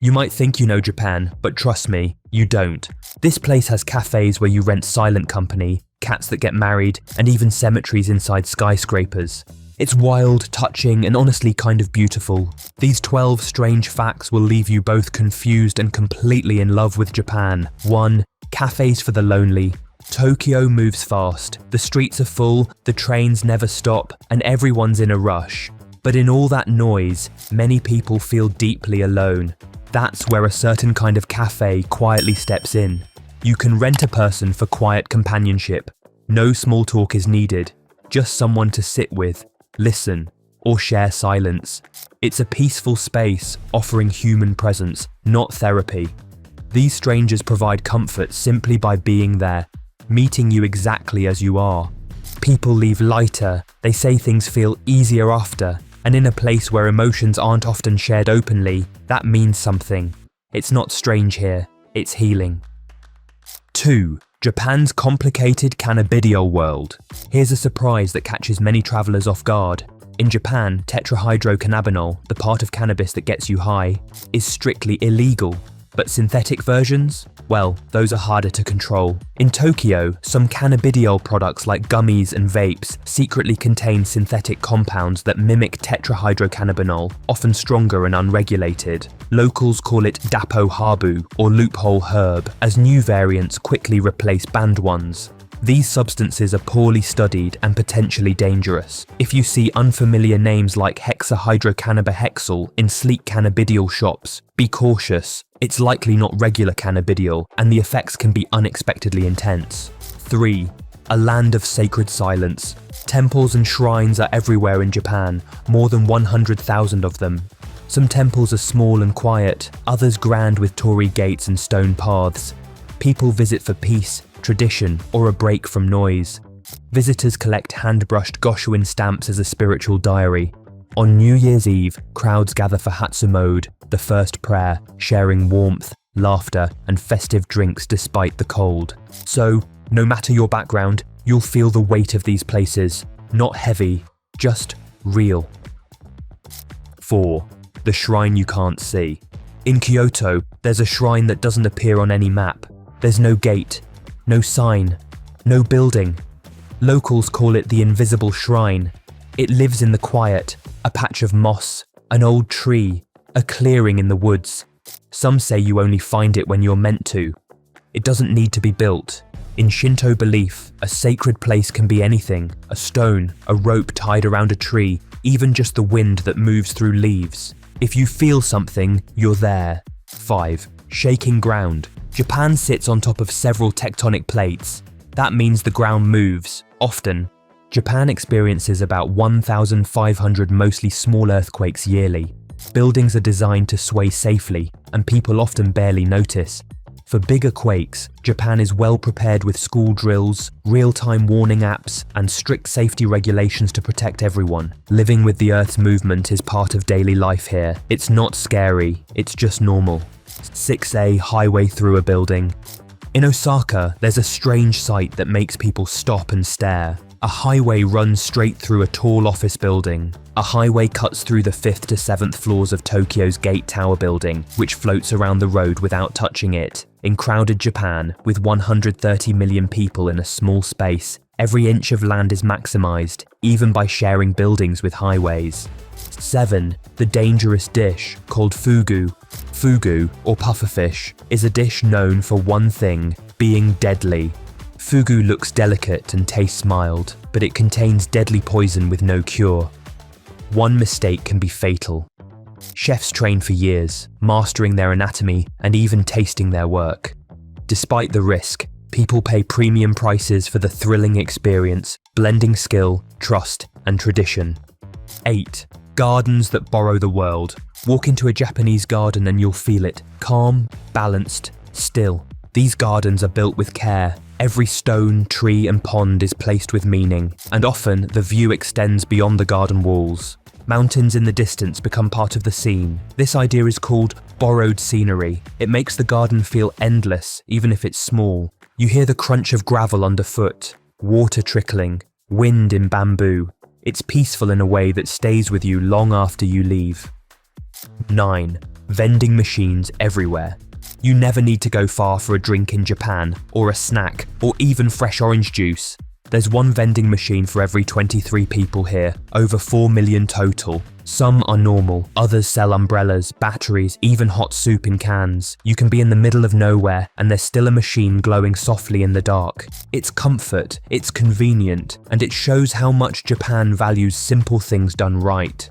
You might think you know Japan, but trust me, you don't. This place has cafes where you rent silent company, cats that get married, and even cemeteries inside skyscrapers. It's wild, touching, and honestly kind of beautiful. These 12 strange facts will leave you both confused and completely in love with Japan. 1. Cafes for the lonely. Tokyo moves fast. The streets are full, the trains never stop, and everyone's in a rush. But in all that noise, many people feel deeply alone. That's where a certain kind of cafe quietly steps in. You can rent a person for quiet companionship. No small talk is needed, just someone to sit with, listen, or share silence. It's a peaceful space offering human presence, not therapy. These strangers provide comfort simply by being there, meeting you exactly as you are. People leave lighter, they say things feel easier after, and in a place where emotions aren't often shared openly, that means something. It's not strange here, it's healing. 2. Japan's complicated cannabidial world. Here's a surprise that catches many travelers off guard. In Japan, tetrahydrocannabinol, the part of cannabis that gets you high, is strictly illegal. But synthetic versions? Well, those are harder to control. In Tokyo, some cannabidiol products like gummies and vapes secretly contain synthetic compounds that mimic tetrahydrocannabinol, often stronger and unregulated. Locals call it dapo habu, or loophole herb, as new variants quickly replace banned ones. These substances are poorly studied and potentially dangerous. If you see unfamiliar names like hexahydrocannabihexyl in sleek cannabidiol shops, be cautious. It's likely not regular cannabidiol, and the effects can be unexpectedly intense. 3. A land of sacred silence. Temples and shrines are everywhere in Japan, more than 100,000 of them. Some temples are small and quiet, others grand with torii gates and stone paths. People visit for peace, tradition, or a break from noise. Visitors collect hand-brushed Goshuin stamps as a spiritual diary. On New Year's Eve, crowds gather for Hatsumode, the first prayer, sharing warmth, laughter, and festive drinks despite the cold. So, no matter your background, you'll feel the weight of these places. Not heavy, just real. 4. The shrine you can't see. In Kyoto, there's a shrine that doesn't appear on any map. There's no gate, no sign, no building. Locals call it the invisible shrine. It lives in the quiet, a patch of moss, an old tree, a clearing in the woods. Some say you only find it when you're meant to. It doesn't need to be built. In Shinto belief, a sacred place can be anything: a stone, a rope tied around a tree, even just the wind that moves through leaves. If you feel something, you're there. 5. Shaking ground. Japan sits on top of several tectonic plates. That means the ground moves, often. Japan experiences about 1,500 mostly small earthquakes yearly. Buildings are designed to sway safely, and people often barely notice. For bigger quakes, Japan is well prepared with school drills, real-time warning apps, and strict safety regulations to protect everyone. Living with the Earth's movement is part of daily life here. It's not scary, it's just normal. 6A highway through a building. In Osaka, there's a strange sight that makes people stop and stare. A highway runs straight through a tall office building. A highway cuts through the 5th to 7th floors of Tokyo's Gate Tower building, which floats around the road without touching it. In crowded Japan, with 130 million people in a small space, every inch of land is maximized, even by sharing buildings with highways. 7. The dangerous dish, called fugu. Fugu, or pufferfish, is a dish known for one thing: being deadly. Fugu looks delicate and tastes mild, but it contains deadly poison with no cure. One mistake can be fatal. Chefs train for years, mastering their anatomy and even tasting their work. Despite the risk, people pay premium prices for the thrilling experience, blending skill, trust, and tradition. 8. Gardens that borrow the world. Walk into a Japanese garden and you'll feel it. Calm, balanced, still. These gardens are built with care. Every stone, tree, and pond is placed with meaning, and often the view extends beyond the garden walls. Mountains in the distance become part of the scene. This idea is called borrowed scenery. It makes the garden feel endless, even if it's small. You hear the crunch of gravel underfoot, water trickling, wind in bamboo. It's peaceful in a way that stays with you long after you leave. 9. vending machines everywhere. You never need to go far for a drink in Japan, or a snack, or even fresh orange juice. There's one vending machine for every 23 people here, over 4 million total. Some are normal, others sell umbrellas, batteries, even hot soup in cans. You can be in the middle of nowhere and there's still a machine glowing softly in the dark. It's comfort, it's convenient, and it shows how much Japan values simple things done right.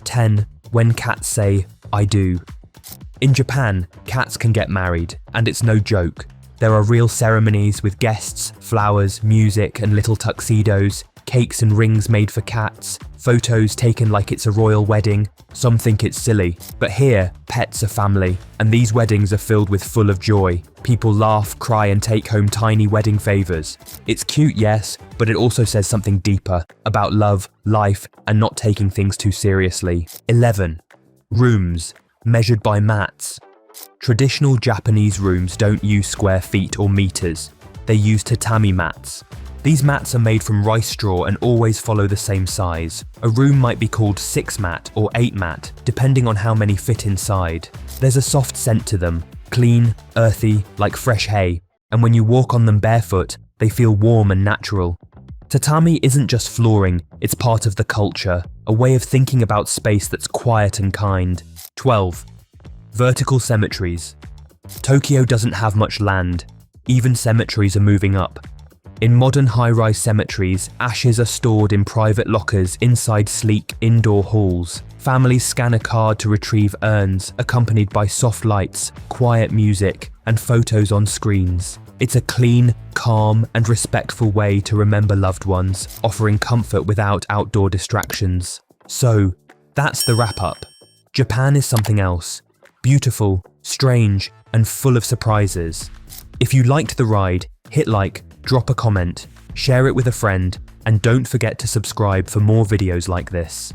10. When cats say, "I do." In Japan, cats can get married, and it's no joke. There are real ceremonies with guests, flowers, music, and little tuxedos, cakes and rings made for cats, photos taken like it's a royal wedding. Some think it's silly, but here, pets are family, and these weddings are filled with full of joy. People laugh, cry, and take home tiny wedding favors. It's cute, yes, but it also says something deeper, about love, life, and not taking things too seriously. 11. Rooms, measured by mats. Traditional Japanese rooms don't use square feet or meters. They use tatami mats. These mats are made from rice straw and always follow the same size. A room might be called 6 mat or 8 mat, depending on how many fit inside. There's a soft scent to them, clean, earthy, like fresh hay, and when you walk on them barefoot, they feel warm and natural. Tatami isn't just flooring, it's part of the culture, a way of thinking about space that's quiet and kind. 12. Vertical cemeteries. Tokyo doesn't have much land. Even cemeteries are moving up. In modern high-rise cemeteries, ashes are stored in private lockers inside sleek indoor halls. Families scan a card to retrieve urns, accompanied by soft lights, quiet music, and photos on screens. It's a clean, calm, and respectful way to remember loved ones, offering comfort without outdoor distractions. So, that's the wrap-up. Japan is something else. Beautiful, strange, and full of surprises. If you liked the ride, hit like, drop a comment, share it with a friend, and don't forget to subscribe for more videos like this.